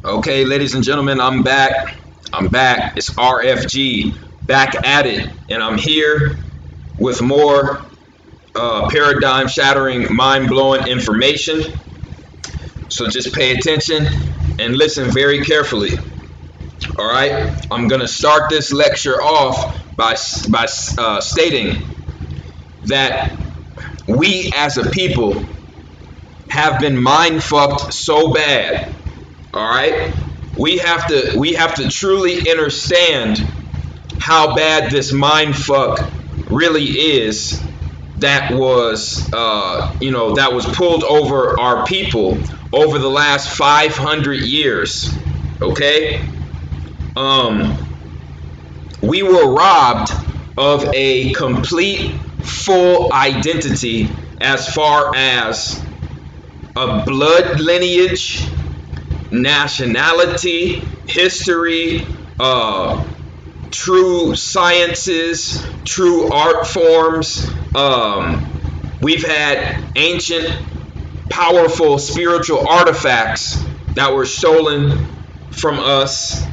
Okay, ladies and gentlemen, I'm back. It's RFG, back at it. And I'm here with more paradigm shattering, mind blowing information. So just pay attention and listen very carefully. All right, I'm going to start this lecture off by stating that we as a people have been mind fucked so bad. All right, we have to truly understand how bad this mind fuck really is. That was that was pulled over our people over the last 500 years. Okay, we were robbed of a complete, full identity as far as a blood lineage, nationality, history, true sciences, true art forms. We've had ancient, powerful spiritual artifacts that were stolen from us.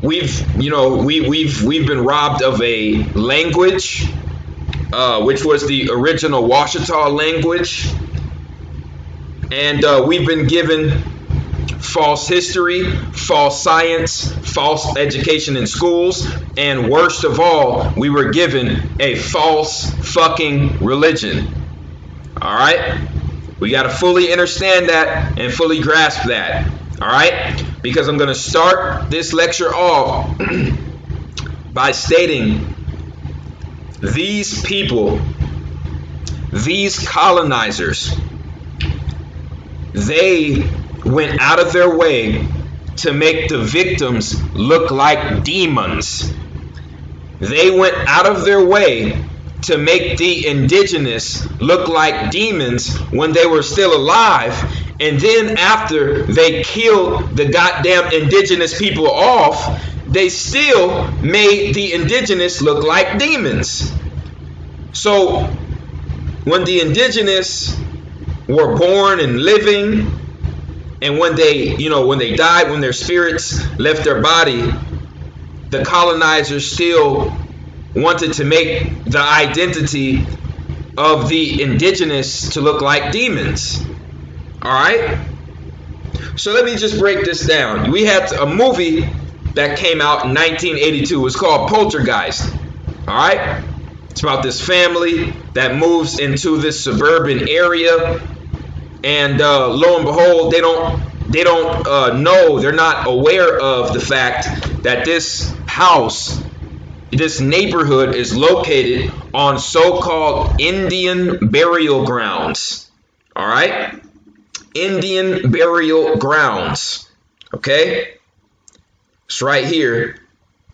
We've been robbed of a language, which was the original Washita language. And we've been given false history, false science, false education in schools, and worst of all, we were given a false fucking religion. All right? We got to fully understand that and fully grasp that. All right? Because I'm going to start this lecture off by stating these people, these colonizers, they went out of their way to make the victims look like demons. They went out of their way to make the indigenous look like demons when they were still alive. And then after they killed the goddamn indigenous people off, they still made the indigenous look like demons. So when the indigenous were born and living, and when they died, when their spirits left their body, the colonizers still wanted to make the identity of the indigenous to look like demons. All right? So let me just break this down. We had a movie that came out in 1982. It was called Poltergeist. All right? It's about this family that moves into this suburban area, and lo and behold, they don't know, they're not aware of the fact that this house, this neighborhood is located on so-called Indian burial grounds. All right? Indian burial grounds. Okay? It's right here.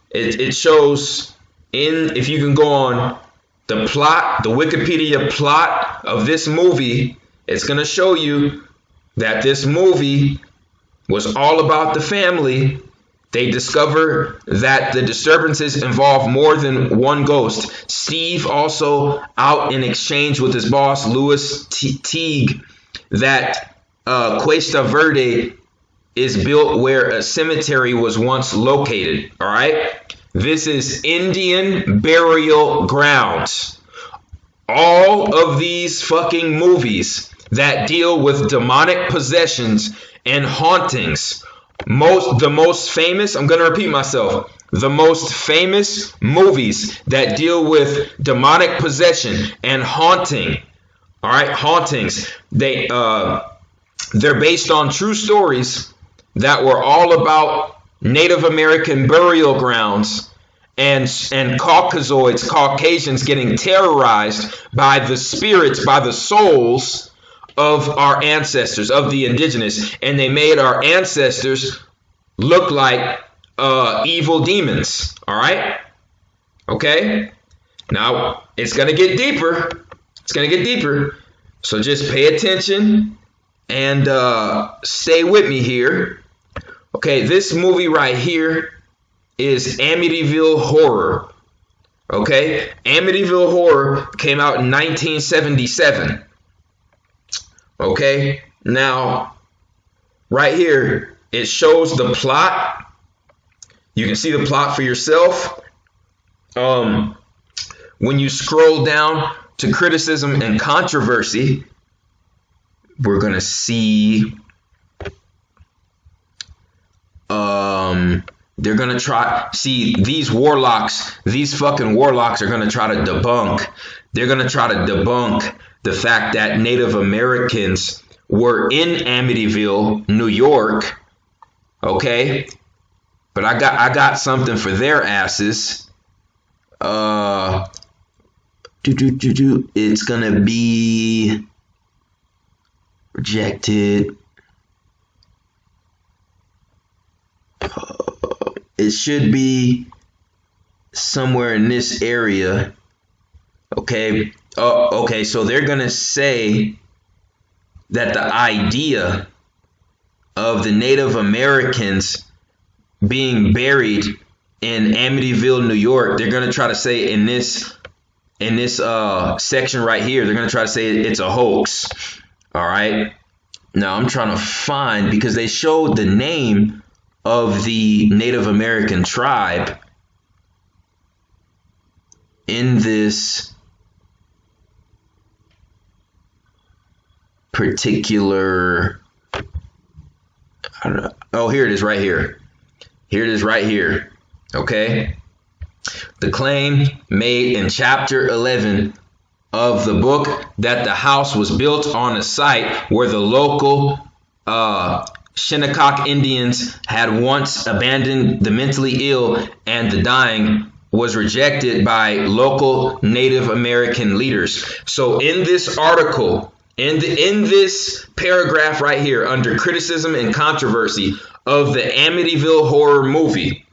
It shows if you can go on the plot, the Wikipedia plot of this movie, it's going to show you that this movie was all about the family. They discover that the disturbances involve more than one ghost. Steve also out in exchange with his boss, Louis Teague, that Cuesta Verde is built where a cemetery was once located. All right? This is Indian burial grounds. All of these fucking movies that deal with demonic possessions and hauntings, the most famous, I'm going to repeat myself, the most famous movies that deal with demonic possession and haunting, all right, hauntings, they're based on true stories that were all about Native American burial grounds and Caucasians getting terrorized by the spirits, by the souls of our ancestors, of the indigenous, and they made our ancestors look like evil demons. All right? Okay? Now, it's going to get deeper. It's going to get deeper. So just pay attention and stay with me here. Okay, this movie right here is Amityville Horror. Okay? Amityville Horror came out in 1977. Okay? Now, right here, it shows the plot. You can see the plot for yourself. When you scroll down to criticism and controversy, we're going to see they're going to try, see, these fucking warlocks are going to try to debunk. They're going to try to debunk the fact that Native Americans were in Amityville, New York. Okay? But I got something for their asses. It's going to be rejected. It should be somewhere in this area. Okay. Okay. So they're going to say that the idea of the Native Americans being buried in Amityville, New York, they're going to try to say in this section right here, they're going to try to say it's a hoax. All right. Now I'm trying to find, because they showed the name of the Native American tribe in this particular, I don't know. Oh, here it is right here. Here it is right here. Okay. The claim made in chapter 11 of the book that the house was built on a site where the local Shinnecock Indians had once abandoned the mentally ill and the dying was rejected by local Native American leaders. So in this article, in this paragraph right here under criticism and controversy of the Amityville horror movie,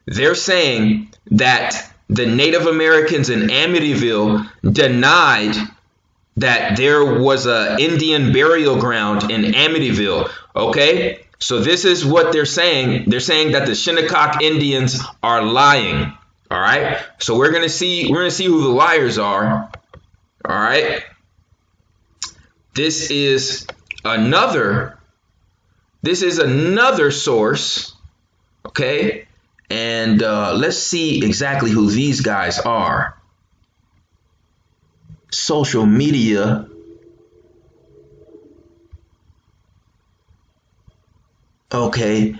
they're saying that the Native Americans in Amityville denied that there was an Indian burial ground in Amityville. Okay, so this is what they're saying. They're saying that the Shinnecock Indians are lying. All right, so we're gonna see who the liars are. All right, this is another source. Okay, and let's see exactly who these guys are. Social media. Okay,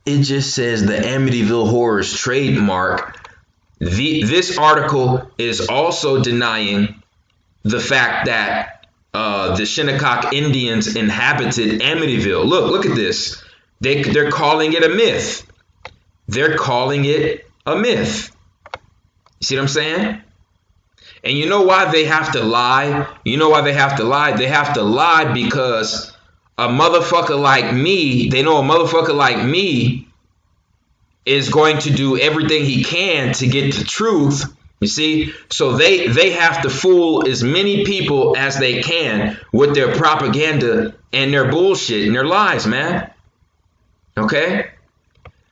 it just says the Amityville Horrors trademark. This article is also denying the fact that the Shinnecock Indians inhabited Amityville. Look at this. They're calling it a myth. They're calling it a myth. You see what I'm saying? And you know why they have to lie? You know why they have to lie? They have to lie because a motherfucker like me, they know a motherfucker like me is going to do everything he can to get the truth. You see? So they have to fool as many people as they can with their propaganda and their bullshit and their lies, man. Okay?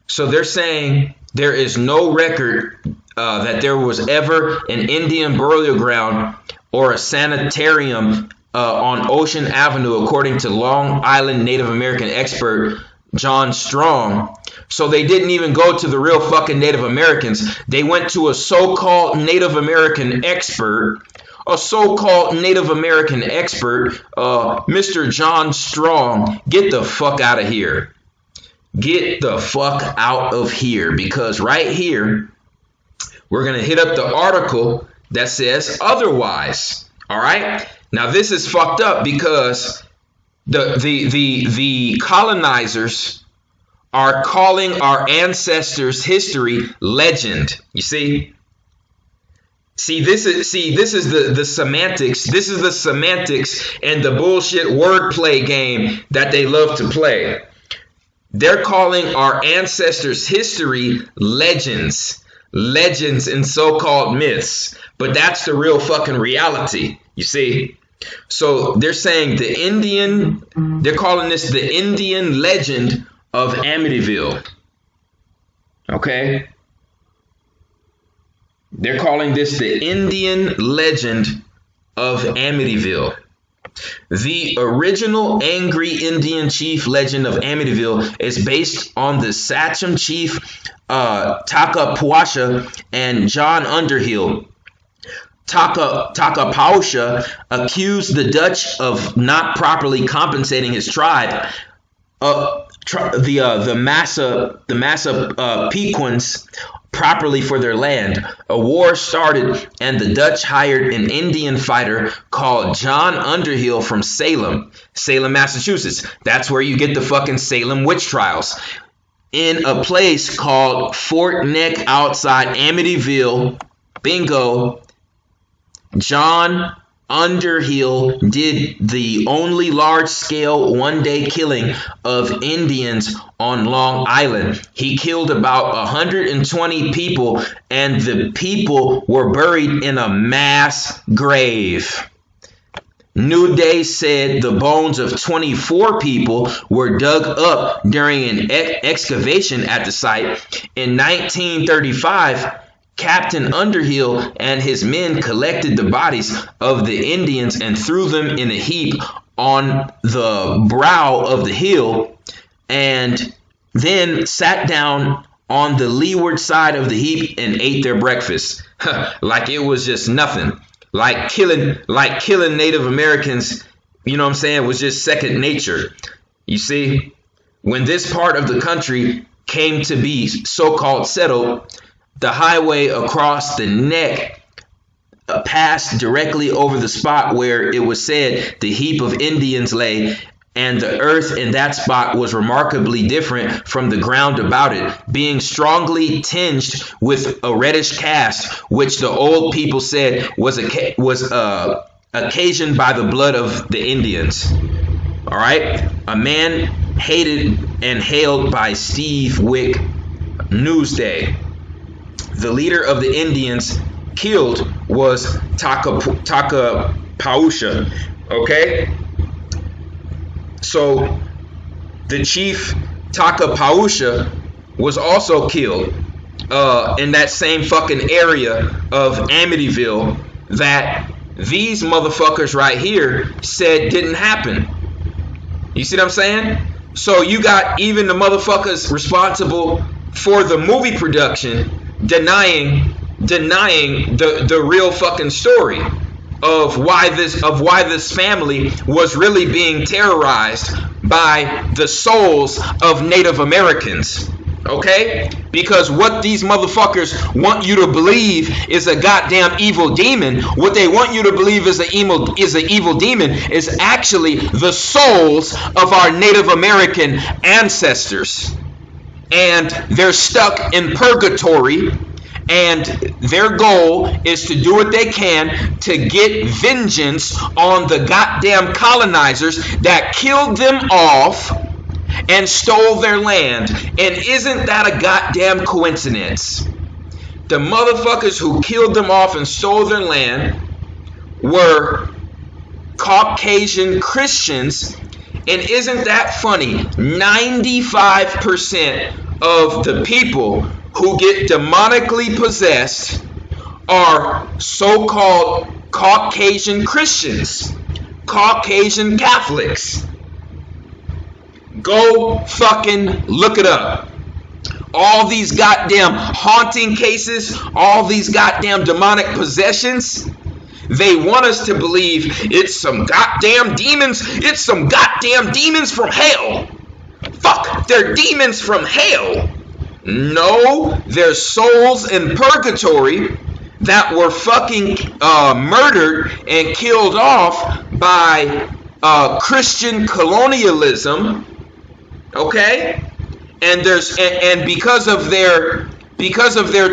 So they're saying there is no record that there was ever an Indian burial ground or a sanitarium on Ocean Avenue, according to Long Island Native American expert John Strong. So they didn't even go to the real fucking Native Americans. They went to a so-called Native American expert, Mr. John Strong. Get the fuck out of here. Get the fuck out of here, because right here, we're going to hit up the article that says otherwise. All right. Now, this is fucked up because the colonizers are calling our ancestors' history legend. You see? This is the semantics. This is the semantics and the bullshit wordplay game that they love to play. They're calling our ancestors' history legends and so-called myths, but that's the real fucking reality. You see? So they're saying they're calling this the Indian legend of Amityville. Okay? They're calling this the Indian legend of Amityville. The original angry Indian chief legend of Amityville is based on the Sachem chief Takapausha and John Underhill. Takapausha accused the Dutch of not properly compensating his tribe, the Massa Pequans, properly for their land. A war started, and the Dutch hired an Indian fighter called John Underhill from Salem, Massachusetts. That's where you get the fucking Salem witch trials. In a place called Fort Neck outside Amityville. Bingo. John Underhill did the only large-scale one-day killing of Indians on Long Island. He killed about 120 people, and the people were buried in a mass grave. New Day said the bones of 24 people were dug up during an excavation at the site. In 1935, Captain Underhill and his men collected the bodies of the Indians and threw them in a heap on the brow of the hill, and then sat down on the leeward side of the heap and ate their breakfast. Like it was just nothing. Like killing Native Americans, you know what I'm saying, was just second nature. You see, when this part of the country came to be so-called settled, the highway across the neck passed directly over the spot where it was said the heap of Indians lay, and the earth in that spot was remarkably different from the ground about it, being strongly tinged with a reddish cast, which the old people said was occasioned by the blood of the Indians. All right, a man hated and hailed by Steve Wick, Newsday. The leader of the Indians killed was Takapausha. Okay? So the chief Takapausha was also killed in that same fucking area of Amityville that these motherfuckers right here said didn't happen. You see what I'm saying? So you got even the motherfuckers responsible for the movie production denying the real fucking story of why this family was really being terrorized by the souls of Native Americans. Okay? Because what these motherfuckers want you to believe is a goddamn evil demon. What they want you to believe is an evil demon is actually the souls of our Native American ancestors. And they're stuck in purgatory, and their goal is to do what they can to get vengeance on the goddamn colonizers that killed them off and stole their land. And isn't that a goddamn coincidence? The motherfuckers who killed them off and stole their land were Caucasian Christians. And isn't that funny? 95% of the people who get demonically possessed are so-called Caucasian Christians, Caucasian Catholics. Go fucking look it up. All these goddamn haunting cases, all these goddamn demonic possessions, they want us to believe it's some goddamn demons. It's some goddamn demons from hell. Fuck, they're demons from hell. No, they're souls in purgatory that were fucking murdered and killed off by Christian colonialism. Okay? And because of their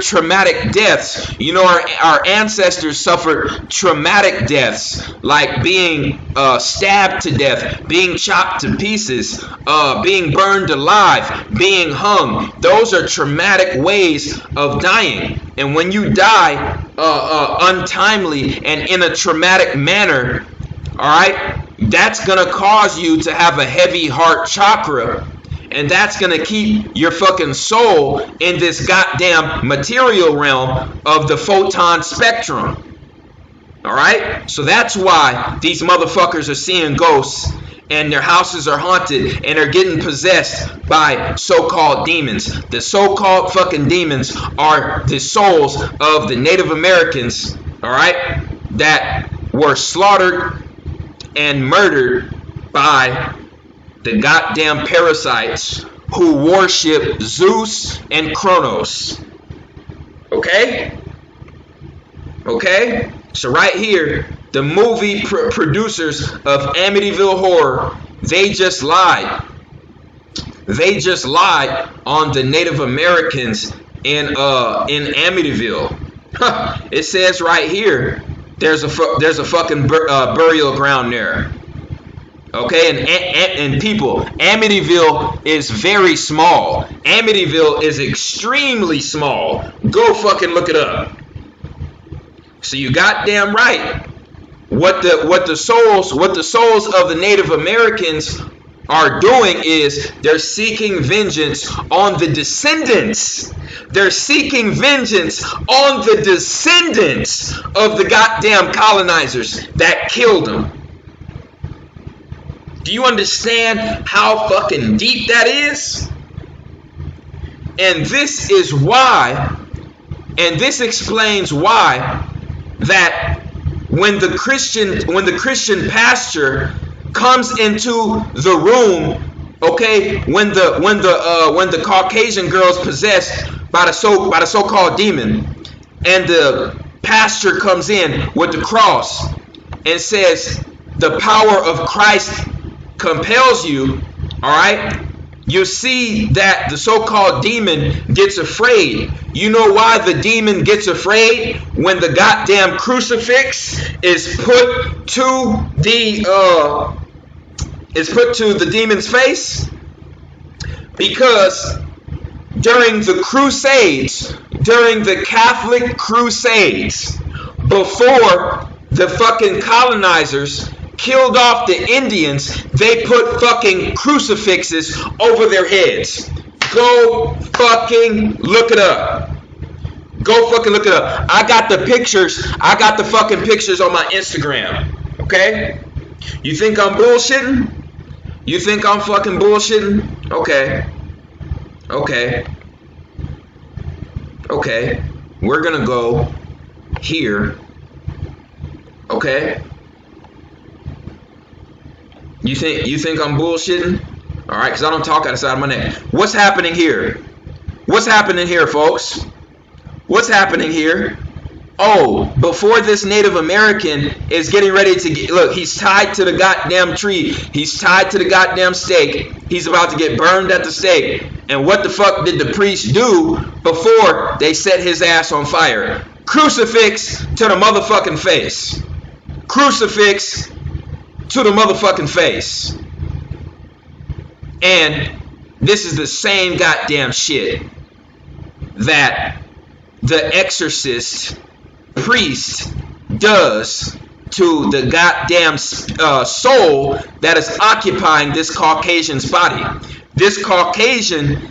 traumatic deaths, you know, our ancestors suffered traumatic deaths, like being stabbed to death, being chopped to pieces, being burned alive, being hung. Those are traumatic ways of dying. And when you die untimely and in a traumatic manner, all right, that's going to cause you to have a heavy heart chakra. And that's going to keep your fucking soul in this goddamn material realm of the photon spectrum. All right? So that's why these motherfuckers are seeing ghosts and their houses are haunted and are getting possessed by so-called demons. The so-called fucking demons are the souls of the Native Americans, all right, that were slaughtered and murdered by the goddamn parasites who worship Zeus and Kronos. Okay? Okay? So right here, the movie producers of Amityville Horror, they just lied. They just lied on the Native Americans in Amityville. It says right here, there's a fucking burial ground there. Okay, and people, Amityville is very small. Amityville is extremely small. Go fucking look it up. So you goddamn right. What the souls of the Native Americans are doing is they're seeking vengeance on the descendants. They're seeking vengeance on the descendants of the goddamn colonizers that killed them. Do you understand how fucking deep that is? And this is why, and this explains why, that when the Christian pastor comes into the room, okay, when the Caucasian girl is possessed by the so-called demon, and the pastor comes in with the cross and says, the power of Christ compels you, all right, you see that the so-called demon gets afraid. You know why the demon gets afraid? When the goddamn crucifix is put to the demon's face? Because during the Crusades, during the Catholic Crusades, before the fucking colonizers killed off the Indians, they put fucking crucifixes over their heads. Go fucking look it up. Go fucking look it up. I got the pictures. I got the fucking pictures on my Instagram. Okay? You think I'm bullshitting? You think I'm fucking bullshitting? Okay. Okay. Okay. We're gonna go here. Okay? You think I'm bullshitting? All right, because I don't talk outside my neck. What's happening here? What's happening here, folks? What's happening here? Oh, before this Native American is getting ready to get, look, he's tied to the goddamn tree. He's tied to the goddamn stake. He's about to get burned at the stake. And what the fuck did the priest do before they set his ass on fire? Crucifix to the motherfucking face. Crucifix to the motherfucking face. And this is the same goddamn shit that the exorcist priest does to the goddamn soul that is occupying this Caucasian's body. This Caucasian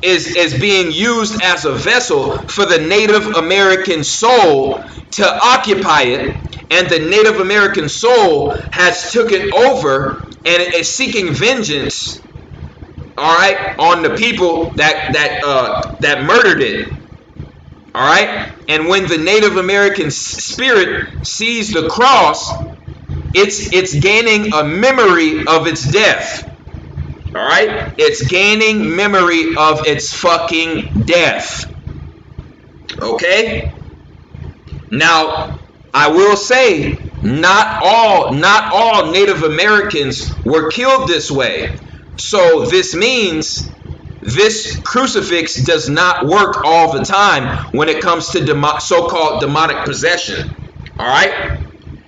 is being used as a vessel for the Native American soul to occupy it, and the Native American soul has took it over and is seeking vengeance, all right, on the people that murdered it, all right. And when the Native American spirit sees the cross, it's gaining a memory of its death. All right, it's gaining memory of its fucking death. Okay. Now, I will say, not all Native Americans were killed this way. So this means this crucifix does not work all the time when it comes to so-called demonic possession. All right.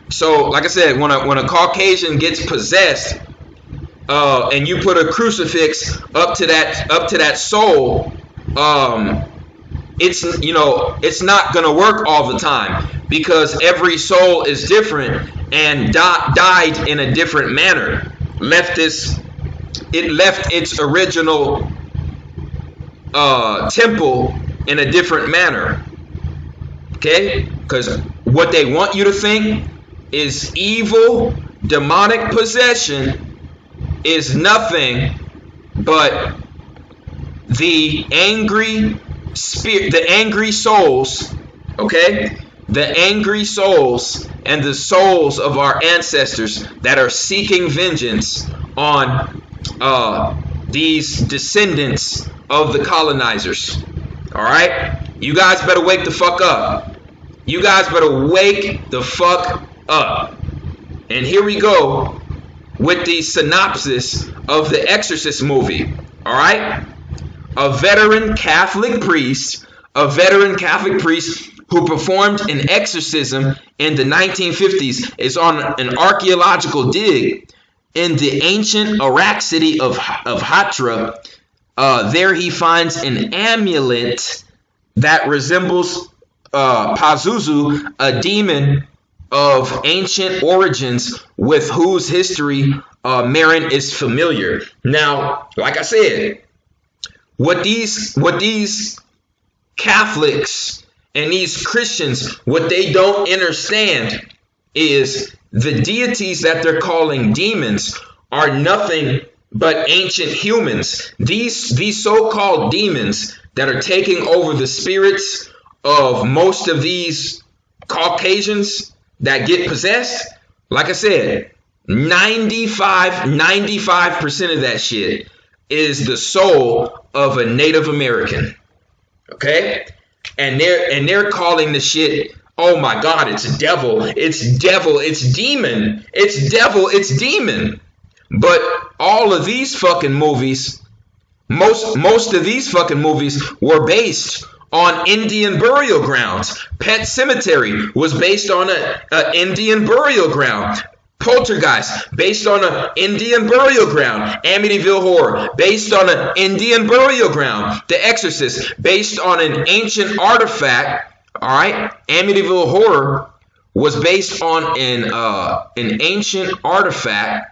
So, like I said, when a Caucasian gets possessed, and you put a crucifix up to that soul, it's not gonna work all the time, because every soul is different and died in a different manner. It left its original temple in a different manner. Okay, because what they want you to think is evil, demonic possession is nothing but the angry spirit, the angry souls, okay? The angry souls and the souls of our ancestors that are seeking vengeance on these descendants of the colonizers. All right? You guys better wake the fuck up. You guys better wake the fuck up. And here we go with the synopsis of the Exorcist movie. All right? A veteran Catholic priest who performed an exorcism in the 1950s is on an archaeological dig in the ancient Iraq city of Hatra. There he finds an amulet that resembles Pazuzu, a demon of ancient origins with whose history Marin is familiar. Now, like I said, what these Catholics and these Christians, what they don't understand is the deities that they're calling demons are nothing but ancient humans. These so-called demons that are taking over the spirits of most of these Caucasians that get possessed, like I said, 95% of that shit is the soul of a Native American. Okay? And they're calling the shit, oh my God, it's devil, it's demon, it's devil, it's demon. But all of these fucking movies, most of these fucking movies were based on Indian burial grounds. Pet Sematary was based on an Indian burial ground. Poltergeist, based on an Indian burial ground. Amityville Horror, based on an Indian burial ground. The Exorcist, based on an ancient artifact. All right, Amityville Horror was based on an ancient artifact.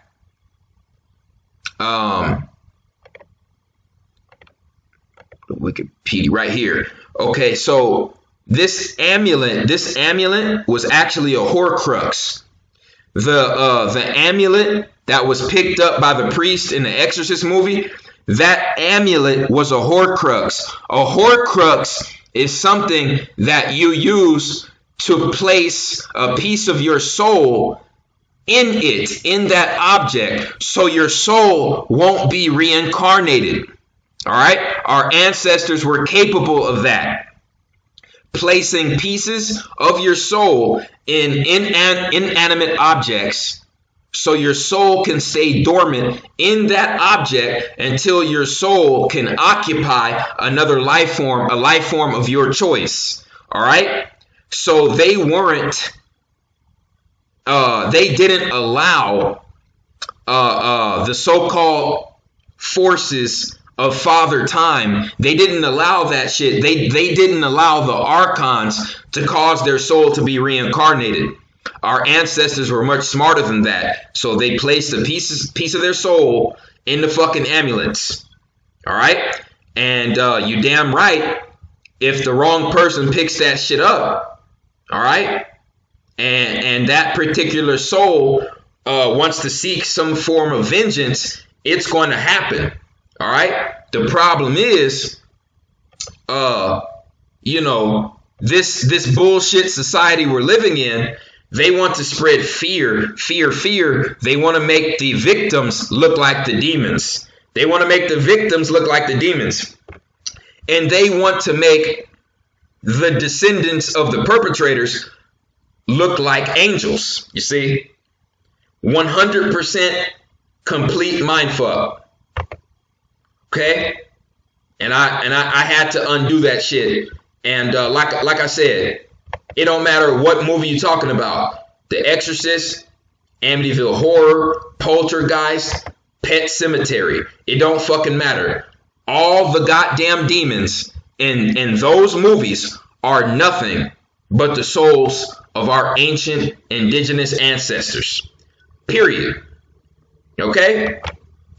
Wikipedia right here. Okay, so this amulet was actually a Horcrux. The amulet that was picked up by the priest in the Exorcist movie, that amulet was a Horcrux. A Horcrux is something that you use to place a piece of your soul in that object, so your soul won't be reincarnated. All right? Our ancestors were capable of that. Placing pieces of your soul in inanimate objects so your soul can stay dormant in that object until your soul can occupy another life form, a life form of your choice. All right? So they didn't allow the so-called forces of Father Time. They didn't allow that shit. They didn't allow the archons to cause their soul to be reincarnated. Our ancestors were much smarter than that. So they placed a piece of their soul in the fucking amulets. All right? And you damn right, if the wrong person picks that shit up, all right? And that particular soul wants to seek some form of vengeance, it's going to happen. All right. The problem is, this bullshit society we're living in. They want to spread fear. They want to make the victims look like the demons. And they want to make the descendants of the perpetrators look like angels. You see, 100% complete mindfuck. Okay, and I had to undo that shit. And like I said, it don't matter what movie you're talking about. The Exorcist, Amityville Horror, Poltergeist, Pet Sematary. It don't fucking matter. All the goddamn demons in those movies are nothing but the souls of our ancient indigenous ancestors. Period. Okay?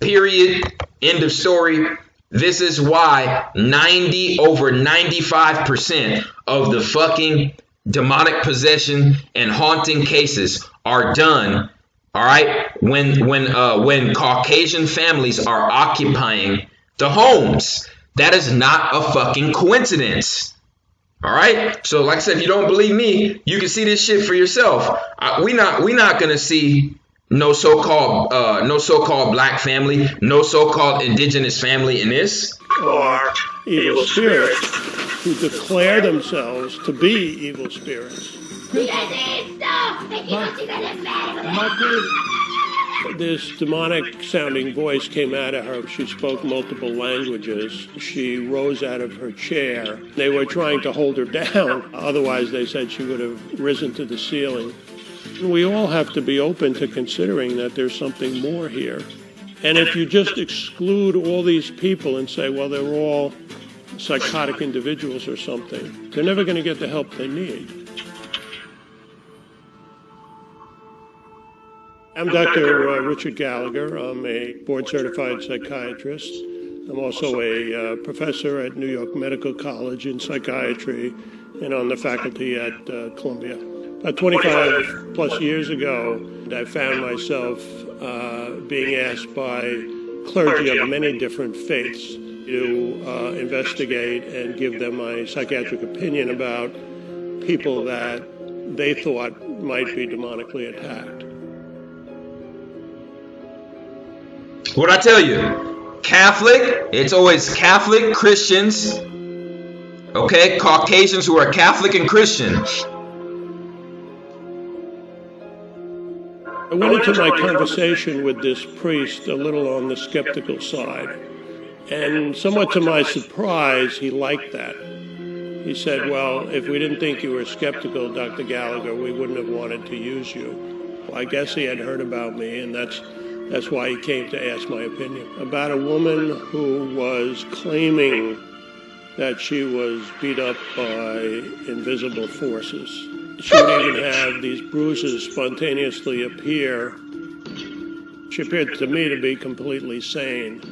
Period. End of story. This is why over 95% of the fucking demonic possession and haunting cases are done, all right, when Caucasian families are occupying the homes. That is not a fucking coincidence. All right. So like I said, if you don't believe me, you can see this shit for yourself. We not gonna see no so-called black family, no so-called indigenous family in this. Or evil spirits who declare themselves to be evil spirits. This demonic sounding voice came out of her. She spoke multiple languages. She rose out of her chair. They were trying to hold her down. Otherwise, they said she would have risen to the ceiling. We all have to be open to considering that there's something more here. And if you just exclude all these people and say, well, they're all psychotic individuals or something, they're never going to get the help they need. I'm Dr. Richard Gallagher. I'm a board-certified psychiatrist. I'm also a professor at New York Medical College in psychiatry and on the faculty at Columbia. About 25 plus years ago, I found myself being asked by clergy of many different faiths to investigate and give them my psychiatric opinion about people that they thought might be demonically attacked. What I tell you, Catholic, it's always Catholic, Christians, okay, Caucasians who are Catholic and Christian. I went into my conversation with this priest a little on the skeptical side, and somewhat to my surprise, he liked that. He said, well, if we didn't think you were skeptical, Dr. Gallagher, we wouldn't have wanted to use you. Well, I guess he had heard about me, and that's why he came to ask my opinion about a woman who was claiming that she was beat up by invisible forces. She would even have these bruises spontaneously appear. She appeared to me to be completely sane.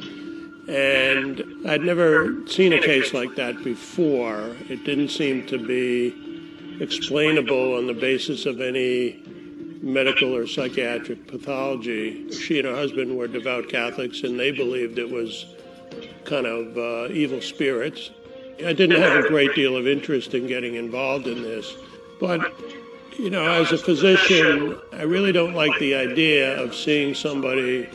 And I'd never seen a case like that before. It didn't seem to be explainable on the basis of any medical or psychiatric pathology. She and her husband were devout Catholics, and they believed it was kind of evil spirits. I didn't have a great deal of interest in getting involved in this, but, you know, as a physician, I really don't like the idea of seeing somebody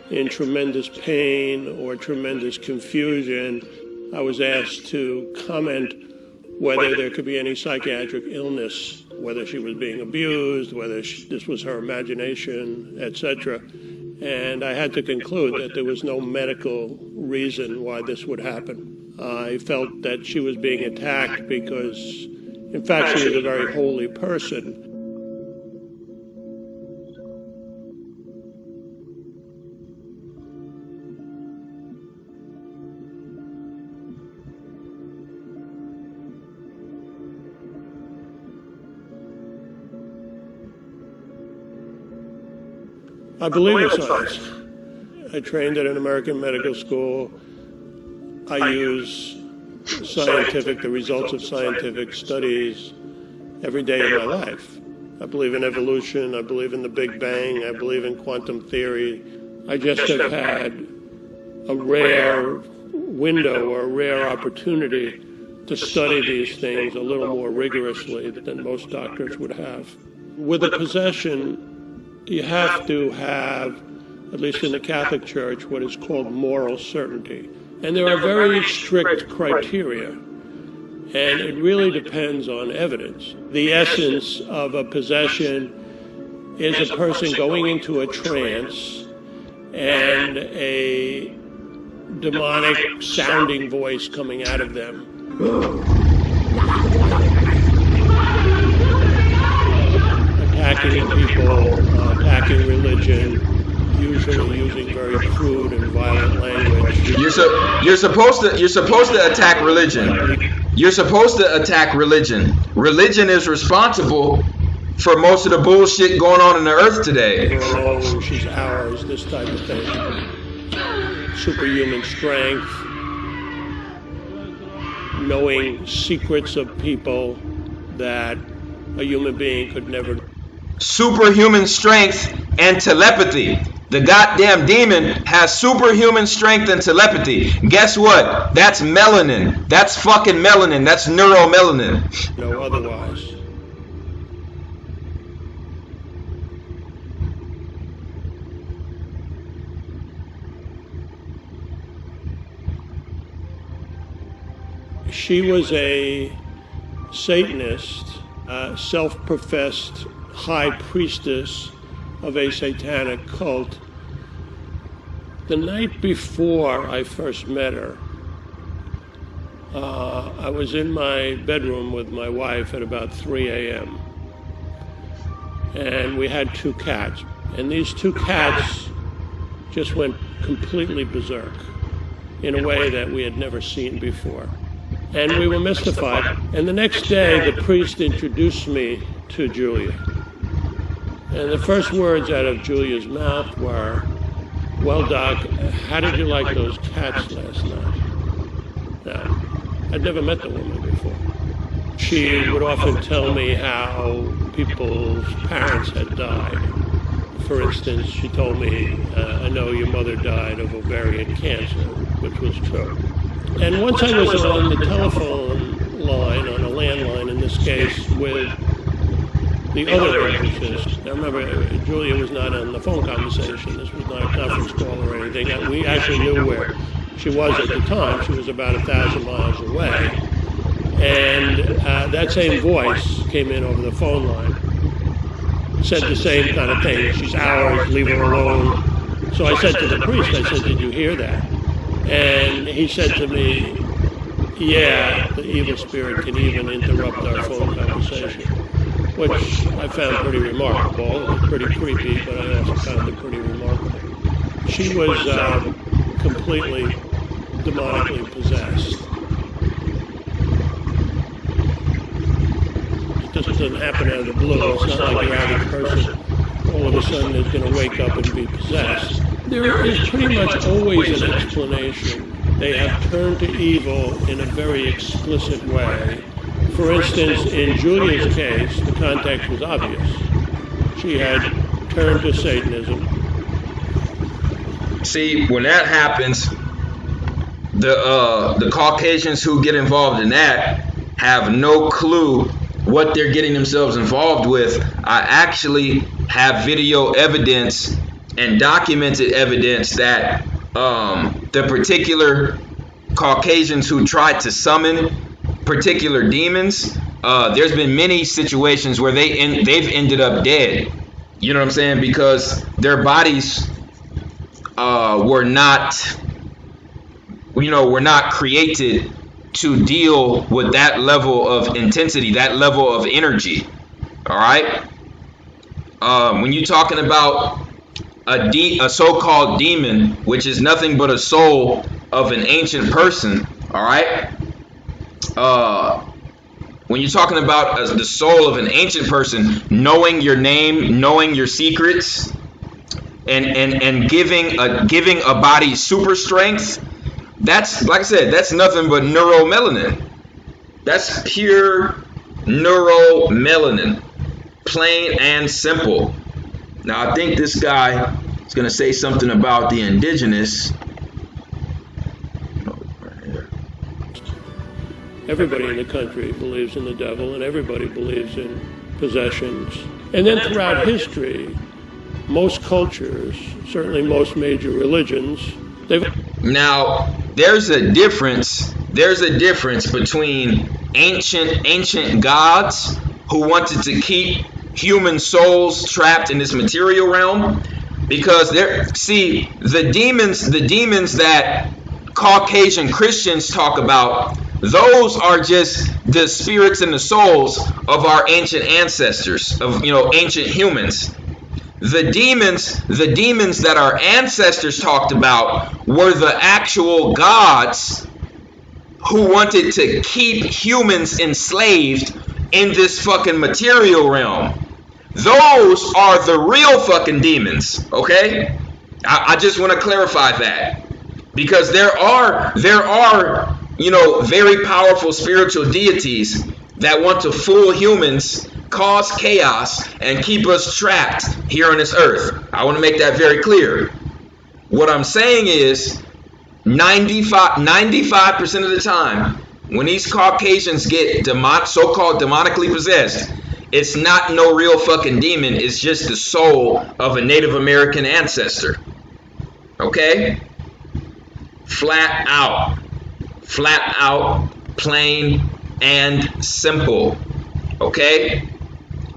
in tremendous pain or tremendous confusion. I was asked to comment whether there could be any psychiatric illness, whether she was being abused, whether this was her imagination, etc. And I had to conclude that there was no medical reason why this would happen. I felt that she was being attacked because, in fact, she was a very holy person. I believe in science. I trained at an American medical school. I use the results of scientific studies every day of my life. I believe in evolution. I believe in the Big Bang. I believe in quantum theory. I just have had a rare window or a rare opportunity to study these things a little more rigorously than most doctors would have. With a possession, you have to have, at least in the Catholic Church, what is called moral certainty. And there are very strict criteria, and it really depends on evidence. The essence of a possession is a person going into a trance and a demonic sounding voice coming out of them. Attacking people, attacking religion, usually using very crude and violent language. You're supposed to attack religion. You're supposed to attack religion. Religion is responsible for most of the bullshit going on in the earth today. Oh, she's ours, this type of thing. Superhuman strength, knowing secrets of people that a human being could never. Superhuman strength and telepathy. The goddamn demon has superhuman strength and telepathy. Guess what? That's melanin. That's fucking melanin. That's neuromelanin. No, otherwise. She was a Satanist, self-professed high priestess of a satanic cult. The night before I first met her, I was in my bedroom with my wife at about 3 a.m. and we had 2 cats, and these 2 cats just went completely berserk in a way that we had never seen before. And we were mystified. And the next day, the priest introduced me to Julia. And the first words out of Julia's mouth were, "Well, Doc, how did you like those cats last night?" Now, I'd never met the woman before. She would often tell me how people's parents had died. For instance, she told me, "I know your mother died of ovarian cancer," which was true. And once I was on the telephone line, on a landline in this case, with the other exorcist. Now remember, Julia was not on the phone conversation. This was not a conference call or anything. We actually knew where she was at the time. She was about 1,000 miles away. And that same voice came in over the phone line. Said the same kind of thing. "She's ours, leave her alone." So I said to the priest, I said, "Did you hear that?" And he said to me, "Yeah, the evil spirit can even interrupt our phone conversation," which I found pretty remarkable. It was pretty creepy, but I also found it pretty remarkable. She was completely demonically possessed. It just doesn't happen out of the blue. It's not like your average person all of a sudden is going to wake up and be possessed. There is pretty much always an explanation. They have turned to evil in a very explicit way. For instance, in Julia's case, the context was obvious. She had turned to Satanism. See, when that happens, the Caucasians who get involved in that have no clue what they're getting themselves involved with. I actually have video evidence and documented evidence that the particular Caucasians who tried to summon particular demons, there's been many situations where they've ended up dead. You know what I'm saying? Because their bodies were not created to deal with that level of intensity, that level of energy. All right. When you're talking about a so-called demon, which is nothing but a soul of an ancient person, all right? When you're talking about the soul of an ancient person, knowing your name, knowing your secrets, and giving a body super strength, that's, like I said, that's nothing but neuromelanin. That's pure neuromelanin, plain and simple. Now, I think this guy is going to say something about the indigenous. Everybody in the country believes in the devil, and everybody believes in possessions. And then throughout history, most cultures, certainly most major religions, Now, there's a difference between ancient gods who wanted to keep human souls trapped in this material realm, because the demons that Caucasian Christians talk about, those are just the spirits and the souls of our ancient ancestors, of ancient humans. The demons that our ancestors talked about were the actual gods who wanted to keep humans enslaved in this fucking material realm. Those are the real fucking demons, okay? I just want to clarify that, because there are very powerful spiritual deities that want to fool humans cause chaos, and keep us trapped here on this earth. I want to make that very clear. What I'm saying is 95% of the time when these Caucasians get so-called demonically possessed, it's not no real fucking demon. It's just the soul of a Native American ancestor. Okay? Flat out, plain and simple. Okay?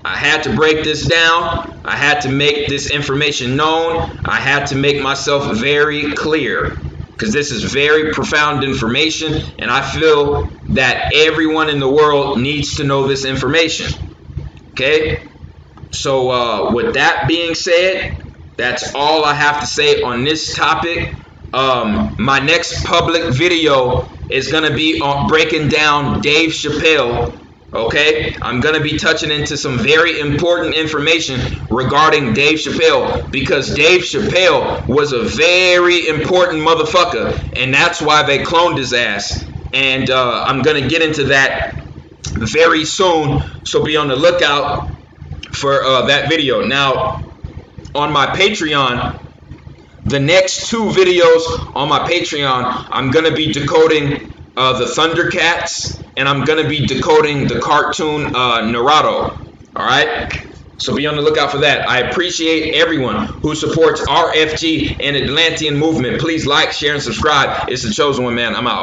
I had to break this down. I had to make this information known. I had to make myself very clear, because this is very profound information, and I feel that everyone in the world needs to know this information. Okay? So with that being said, that's all I have to say on this topic. My next public video is going to be on breaking down Dave Chappelle. Okay, I'm going to be touching into some very important information regarding Dave Chappelle, because Dave Chappelle was a very important motherfucker, and that's why they cloned his ass. And I'm going to get into that very soon, so be on the lookout for that video. Now, on my Patreon, the next 2 videos on my Patreon, I'm going to be decoding the Thundercats, and I'm going to be decoding the cartoon Naruto. Alright? So be on the lookout for that. I appreciate everyone who supports RFG and Atlantean movement. Please like, share, and subscribe. It's the Chosen One, man. I'm out.